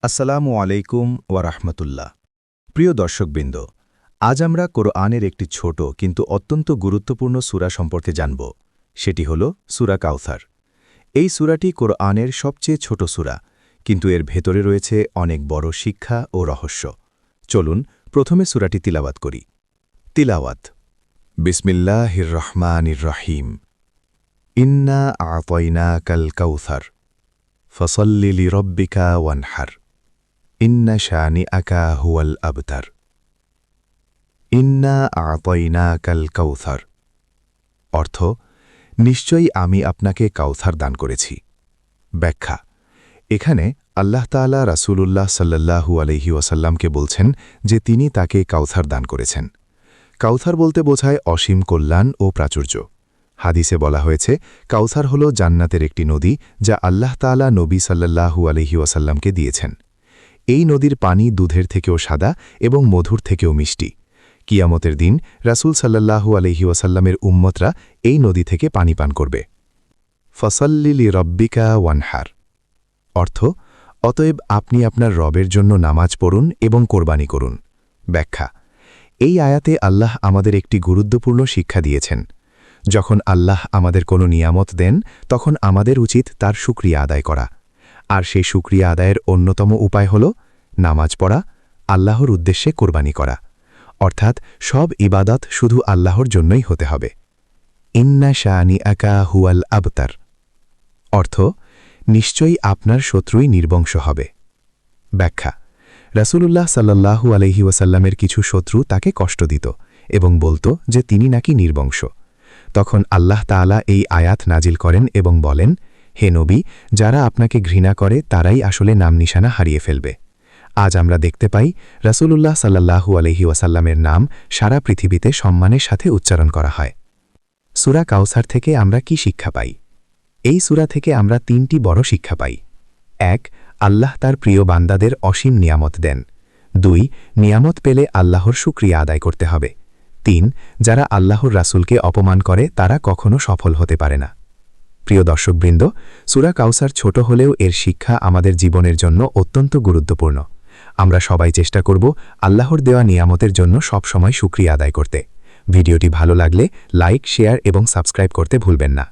আসসালামু আলাইকুম ওয়া রাহমাতুল্লাহ। প্রিয় দর্শকবৃন্দ, আজ আমরা কোরআনের একটি ছোট কিন্তু অত্যন্ত গুরুত্বপূর্ণ সূরা সম্পর্কে জানব। সেটি হল সূরা কাউসার। এই সূরাটি কোরআনের সবচেয়ে ছোট সূরা, কিন্তু এর ভেতরে রয়েছে অনেক বড় শিক্ষা ও রহস্য। চলুন প্রথমে সূরাটি তিলাওয়াত করি। তিলাওয়াত। বিসমিল্লাহির রহমানির রহিম। ইন্না আ'তাইনাকাল কাউসার ফসল্লি লিরব্বিকা ওয়ানহার ইন্না শানিআকা হুয়াল আবতার। ইন্না আ'তাইনাকাল কাউসার অর্থ, নিশ্চয়ই আমি আপনাকে কাউসার দান করেছি। ব্যাখ্যা। এখানে আল্লাহ তাআলা রাসূলুল্লাহ সাল্লাল্লাহু আলাইহি ওয়াসাল্লামকে বলছেন যে তিনি তাকে কাউসার দান করেছেন। কাউসার বলতে বোঝায় অসীম কল্যাণ ও প্রাচুর্য। হাদিসে বলা হয়েছে কাউসার হল জান্নাতের একটি নদী যা আল্লাহ তাআলা নবী সাল্লাল্লাহু আলাইহি ওয়াসাল্লামকে দিয়েছেন। এই নদীর পানি দুধের থেকেও সাদা এবং মধুর থেকেও মিষ্টি। কিয়ামতের দিন রাসূল সাল্লাল্লাহু আলাইহি ওয়াসাল্লামের উম্মতরা এই নদী থেকে পানি পান করবে। ফসল্লি লিরব্বিকা ওয়ানহার অর্থ, অতএব আপনি আপনার রবের জন্য নামাজ পড়ুন এবং কোরবানি করুন। ব্যাখ্যা। এই আয়াতে আল্লাহ আমাদের একটি গুরুত্বপূর্ণ শিক্ষা দিয়েছেন। যখন আল্লাহ আমাদের কোনো নিয়ামত দেন তখন আমাদের উচিত তার শুকরিয়া আদায় করা। আর সেই শুকরিয়া আদায়ের অন্যতম উপায় হল নামাজ পড়া, আল্লাহর উদ্দেশ্যে কোরবানি করা। অর্থাৎ সব ইবাদত শুধু আল্লাহর জন্যই হতে হবে। ইন্না শানিআকা হুয়াল আবতার অর্থ, নিশ্চয়ই আপনার শত্রুই নির্বংশ হবে। ব্যাখ্যা। রাসূলুল্লাহ সাল্লাল্লাহু আলাইহি ওয়াসাল্লামের কিছু শত্রু তাকে কষ্ট দিত এবং বলত যে তিনি নাকি নির্বংশ। তখন আল্লাহ তাআলা এই আয়াত নাজিল করেন এবং বলেন, হে নবী, যারা আপনাকে ঘৃণা করে তারাই আসলে নাম নিশানা হারিয়ে ফেলবে। আজ আমরা দেখতে পাই রাসূলুল্লাহ সাল্লাল্লাহু আলাইহি ওয়াসাল্লামের নাম সারা পৃথিবীতে সম্মানের সাথে উচ্চারণ করা হয়। সূরা কাউসার থেকে আমরা কি শিক্ষা পাই? এই সূরা থেকে আমরা তিনটি বড় শিক্ষা পাই। ১. আল্লাহ তার প্রিয় বান্দাদের অসীম নিয়ামত দেন। ২. নিয়ামত পেলে আল্লাহর শুকরিয়া আদায় করতে হবে। ৩. যারা আল্লাহর রাসূলকে অপমান করে তারা কখনো সফল হতে পারে না। প্রিয় দর্শকবৃন্দ, সূরা কাউসার ছোট হলেও এর শিক্ষা আমাদের জীবনের জন্য অত্যন্ত গুরুত্বপূর্ণ। আমরা সবাই চেষ্টা করব আল্লাহর দেওয়া নিয়ামতের জন্য সবসময় শুকরিয়া আদায় করতে। ভিডিওটি ভালো লাগলে লাইক, শেয়ার এবং সাবস্ক্রাইব করতে ভুলবেন না।